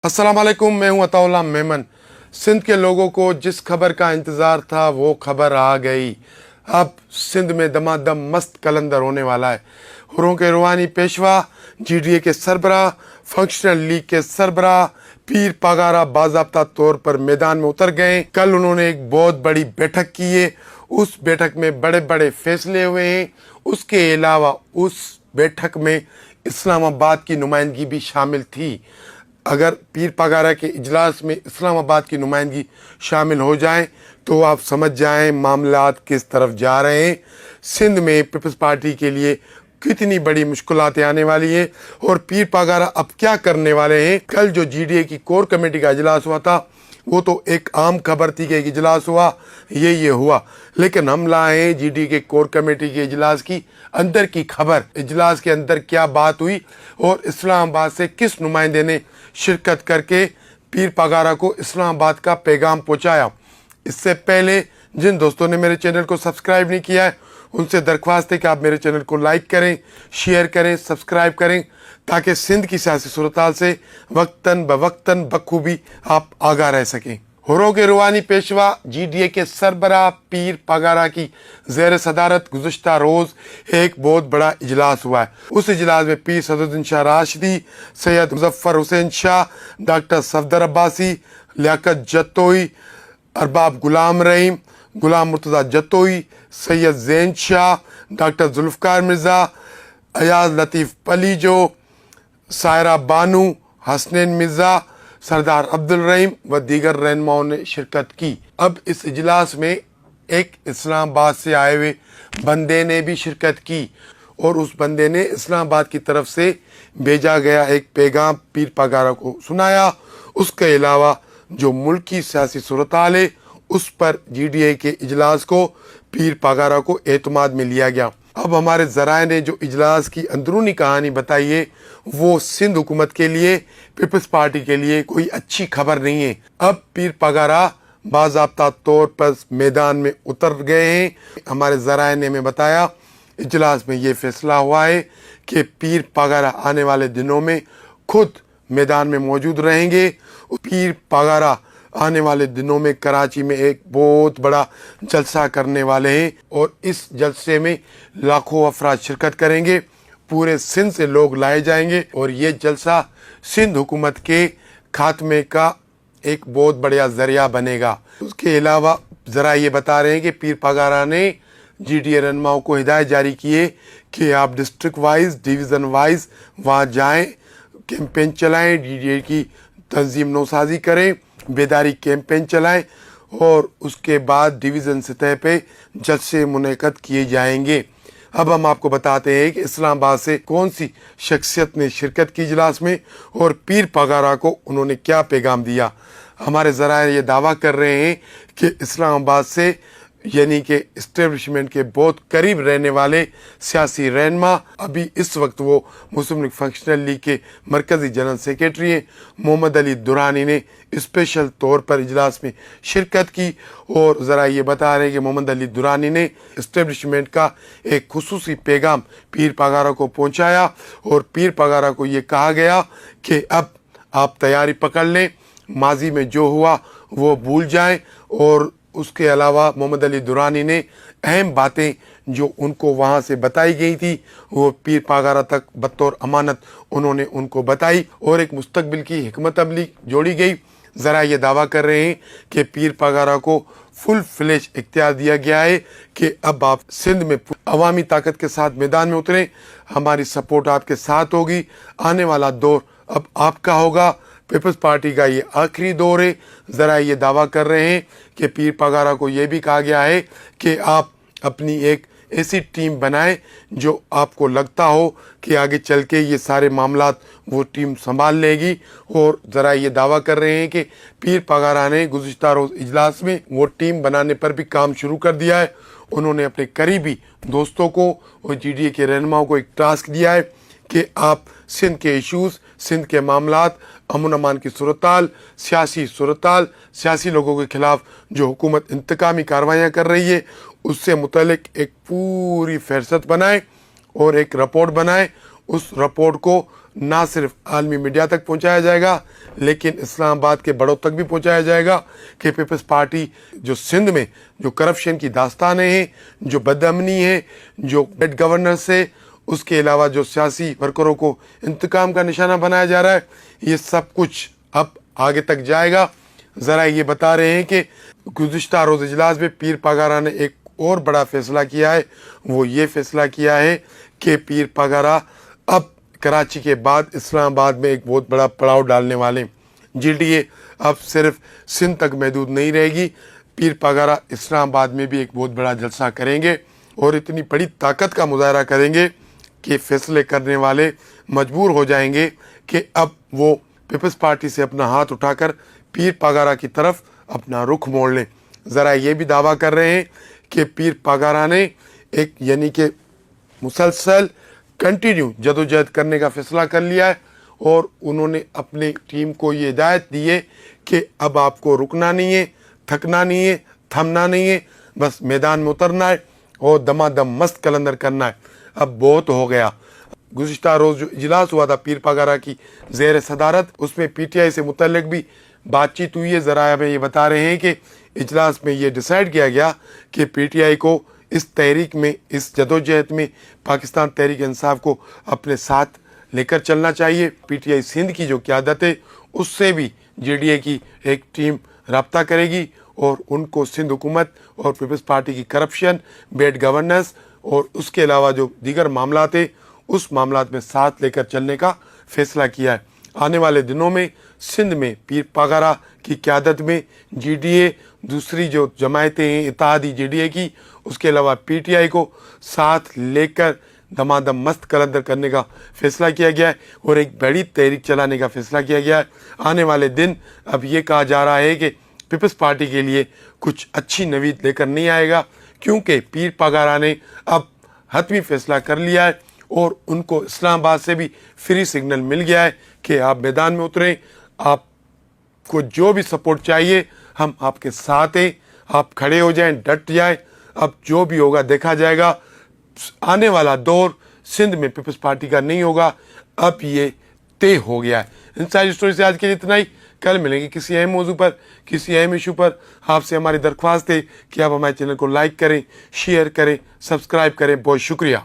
अस्सलाम वालेकुम, मैं हूं अताउल्लाह मेमन। सिंध के लोगों को जिस खबर का इंतज़ार था वो खबर आ गई। अब सिंध में दमादम मस्त कलंदर होने वाला है। हुरों के रूहानी पेशवा, जीडीए के सरबराह, फंक्शनल लीग के सरबराह पीर पगारा बाज़ाब्ता तौर पर मैदान में उतर गए। कल उन्होंने एक बहुत बड़ी बैठक की है। उस बैठक में बड़े बड़े फैसले हुए हैं। उसके अलावा उस बैठक में इस्लामाबाद की नुमाइंदगी भी शामिल थी। अगर पीर पगारा के इजलास में इस्लामाबाद की नुमाइंदगी शामिल हो जाए तो आप समझ जाएं मामलात किस तरफ जा रहे हैं। सिंध में पीपल्स पार्टी के लिए कितनी बड़ी मुश्किलात आने वाली है और पीर पगारा अब क्या करने वाले हैं। कल जो जीडीए की कोर कमेटी का इजलास हुआ था वो तो एक आम खबर थी कि एक इजलास हुआ, ये हुआ, लेकिन हम लाए हैं जीडीए के कोर कमेटी के इजलास की अंदर की खबर। इजलास के अंदर क्या बात हुई और इस्लामाबाद से किस नुमाइंदे ने शिरकत करके पीर पगारा को इस्लामाबाद का पैगाम पहुंचाया। इससे पहले जिन दोस्तों ने मेरे चैनल को सब्सक्राइब नहीं किया है उनसे दरख्वास्त है कि आप मेरे चैनल को लाइक करें, शेयर करें, सब्सक्राइब करें, ताकि सिंध की सियासी सूरत से वक्तन बवक्तन बखूबी आप आगाह रह सकें। हुरों के रूहानी पेशवा जीडीए के सरबराह पीर पगारा की ज़ेर सदारत गुज़श्ता रोज़ एक बहुत बड़ा इजलास हुआ है। उस इजलास में पीर सदरुद्दीन शाह राशिदी, सैयद मुज़फ़्फ़र हुसैन शाह, डॉक्टर सफदर अब्बासी, लियाकत जत्तोई, अरबाब गुलाम रहीम, गुलाम मुर्तज़ा जत्तोई, सैयद ज़ैन शाह, डॉक्टर जुल्फ़कार मिर्ज़ा, अयाज़ लतीफ़ पलीजो, सायरा बानू, हसनैन मिर्ज़ा, सरदार अब्दुल रहीम व दीगर रहनुमाओं ने शिरकत की। अब इस इजलास में एक इस्लामाबाद से आए हुए बंदे ने भी शिरकत की और उस बंदे ने इस्लामाबाद की तरफ से भेजा गया एक पैगाम पीर पगारा को सुनाया। उसके अलावा जो मुल्क की सियासी सूरत हाल है उस पर जीडीए के इजलास को पीर पगारा को एतमाद में लिया गया। अब हमारे ज़राए ने जो इजलास की अंदरूनी कहानी बताई है वो सिंध हुकूमत के लिए, पीपल्स पार्टी के लिए कोई अच्छी खबर नहीं है। अब पीर पगारा बाज़ाब्ता तौर पर मैदान में उतर गए हैं। हमारे ज़राए ने हमें बताया इजलास में ये फैसला हुआ है कि पीर पगारा आने वाले दिनों में खुद मैदान में मौजूद रहेंगे। पीर पगारा आने वाले दिनों में कराची में एक बहुत बड़ा जलसा करने वाले हैं और इस जलसे में लाखों अफराद शिरकत करेंगे। पूरे सिंध से लोग लाए जाएंगे और ये जलसा सिंध हुकूमत के खात्मे का एक बहुत बढ़िया ज़रिया बनेगा। उसके अलावा ज़रा ये बता रहे हैं कि पीर पगारा ने जीडीए रहनुमाओं को हिदायत जारी की है कि आप डिस्ट्रिक्ट वाइज, डिवीज़न वाइज वहाँ जाएँ, कैंपेन चलाएँ, जीडीए की तंजीम नौसाजी करें, बेदारी कैंपेन चलाएं और उसके बाद डिवीज़न सतह पे जलसे मुनक़द किए जाएंगे। अब हम आपको बताते हैं कि इस्लामाबाद से कौन सी शख्सियत ने शिरकत की इजलास में और पीर पगारा को उन्होंने क्या पैगाम दिया। हमारे ज़राए ये दावा कर रहे हैं कि इस्लामाबाद से यानी कि इस्टेब्लिशमेंट के बहुत करीब रहने वाले सियासी रहनुमा, अभी इस वक्त वो मुस्लिम लीग फंक्शनल लीग के मरकज़ी जनरल सेक्रेटरी हैं, मोहम्मद अली दुरानी ने स्पेशल तौर पर इजलास में शिरकत की और ज़रा ये बता रहे हैं कि मोहम्मद अली दुरानी ने इस्टेब्लिशमेंट का एक खुसूसी पैगाम पीर पगारा को पहुँचाया और पीर पगारा को ये कहा गया कि अब आप तैयारी पकड़ लें, माजी में जो हुआ वो भूल जाएँ। और उसके अलावा मोहम्मद अली दुरानी ने अहम बातें जो उनको वहाँ से बताई गई थी वो पीर पगारा तक बतौर अमानत उन्होंने उनको बताई और एक मुस्तकबिल की हिकमत अमली जोड़ी गई। ज़रा ये दावा कर रहे हैं कि पीर पगारा को फुल फ्लेश इख्तियार दिया गया है कि अब आप सिंध में अवामी ताकत के साथ मैदान में उतरें, हमारी सपोर्ट आपके साथ होगी, आने वाला दौर अब आपका होगा। पीपल्स पार्टी का ये आखिरी दौर है। ज़रा ये दावा कर रहे हैं कि पीर पगारा को ये भी कहा गया है कि आप अपनी एक ऐसी टीम बनाएं जो आपको लगता हो कि आगे चल के ये सारे मामलात वो टीम संभाल लेगी। और ज़रा ये दावा कर रहे हैं कि पीर पगारा ने गुज़िश्ता रोज़ इजलास में वो टीम बनाने पर भी काम शुरू कर दिया है। उन्होंने अपने करीबी दोस्तों को और जीडीए के रहनुमाओं को एक टास्क दिया है कि आप सिंध के इशूज़, सिंध के मामलात, अमन अमान की सूरत-हाल, सियासी सूरत-हाल, सियासी लोगों के ख़िलाफ़ जो हुकूमत इंतकामी कार्रवाइयाँ कर रही है उससे मुतल्लिक एक पूरी फहरिस्त बनाएं और एक रिपोर्ट बनाएं। उस रिपोर्ट को نہ صرف عالمی میڈیا تک پہنچایا جائے گا لیکن اسلام آباد کے بڑوں تک بھی پہنچایا جائے گا کہ پیپلز پارٹی جو سندھ میں جو کرپشن کی داستانیں ہیں، جو بد امنی ہے، جو بیڈ گورننس ہے، اس کے علاوہ جو سیاسی ورکروں کو انتقام کا نشانہ بنایا جا رہا ہے، یہ سب کچھ اب آگے تک جائے گا۔ ذرا یہ بتا رہے ہیں کہ گزشتہ روز اجلاس میں پیر پاگارا نے ایک اور بڑا فیصلہ کیا ہے۔ وہ یہ فیصلہ کیا ہے کہ پیر پاگارا اب کراچی کے بعد اسلام آباد میں ایک بہت بڑا پڑاؤ ڈالنے والے۔ جی ڈی اے اب صرف سندھ تک محدود نہیں رہے گی، پیر پاگارا اسلام آباد میں بھی ایک بہت بڑا جلسہ کریں گے اور اتنی بڑی طاقت کا مظاہرہ کریں گے کہ فیصلے کرنے والے مجبور ہو جائیں گے کہ اب وہ پیپلز پارٹی سے اپنا ہاتھ اٹھا کر پیر پاگارا کی طرف اپنا رخ موڑ لیں۔ ذرا یہ بھی دعویٰ کر رہے ہیں کہ پیر پاگارا نے ایک یعنی کہ مسلسل کنٹینیو جدوجہد کرنے کا فیصلہ کر لیا ہے اور انہوں نے اپنی ٹیم کو یہ ہدایت دی ہے کہ اب آپ کو رکنا نہیں ہے، تھکنا نہیں ہے، تھمنا نہیں ہے، بس میدان میں اترنا ہے اور دمادم مست کلندر کرنا ہے۔ اب بہت ہو گیا۔ گزشتہ روز جو اجلاس ہوا تھا پیر پاگارا کی زیر صدارت، اس میں پی ٹی آئی سے متعلق بھی بات چیت ہوئی ہے۔ ذرائع ہمیں یہ بتا رہے ہیں کہ اجلاس میں یہ ڈیسائیڈ کیا گیا کہ پی ٹی آئی کو اس تحریک میں، اس جدوجہد میں پاکستان تحریک انصاف کو اپنے ساتھ لے کر چلنا چاہیے۔ پی ٹی آئی سندھ کی جو قیادت ہے اس سے بھی جے ڈی اے کی ایک ٹیم رابطہ کرے گی اور ان کو سندھ حکومت اور پیپلز پارٹی کی کرپشن، بیڈ گورننس اور اس کے علاوہ جو دیگر معاملات ہیں اس معاملات میں ساتھ لے کر چلنے کا فیصلہ کیا ہے۔ آنے والے دنوں میں سندھ میں پیر پاگارا کی قیادت میں جی ڈی اے، دوسری جو جماعتیں ہیں اتحادی جے ڈی اے کی، اس کے علاوہ پی ٹی آئی کو ساتھ لے کر دمادم مست کلندر کرنے کا فیصلہ کیا گیا ہے اور ایک بڑی تحریک چلانے کا فیصلہ کیا گیا ہے۔ آنے والے دن اب یہ کہا جا رہا ہے کہ پیپلز پارٹی کے لیے کچھ اچھی نوید لے کر نہیں آئے گا، کیونکہ پیر پاگارا نے اب حتمی فیصلہ کر لیا ہے اور ان کو اسلام آباد سے بھی فری سگنل مل گیا ہے کہ آپ میدان میں اتریں، آپ کو جو بھی سپورٹ چاہیے ہم آپ کے ساتھ ہیں، آپ کھڑے ہو جائیں، ڈٹ جائیں، اب جو بھی ہوگا دیکھا جائے گا۔ آنے والا دور سندھ میں پیپلز پارٹی کا نہیں ہوگا، اب یہ طے ہو گیا ہے۔ ان ساری اسٹوری سے آج کے لیے اتنا ہی، کل ملیں گے کسی اہم موضوع پر، کسی اہم ایشو پر۔ آپ سے ہماری درخواست ہے کہ آپ ہمارے چینل کو لائک کریں، شیئر کریں، سبسکرائب کریں۔ بہت شکریہ۔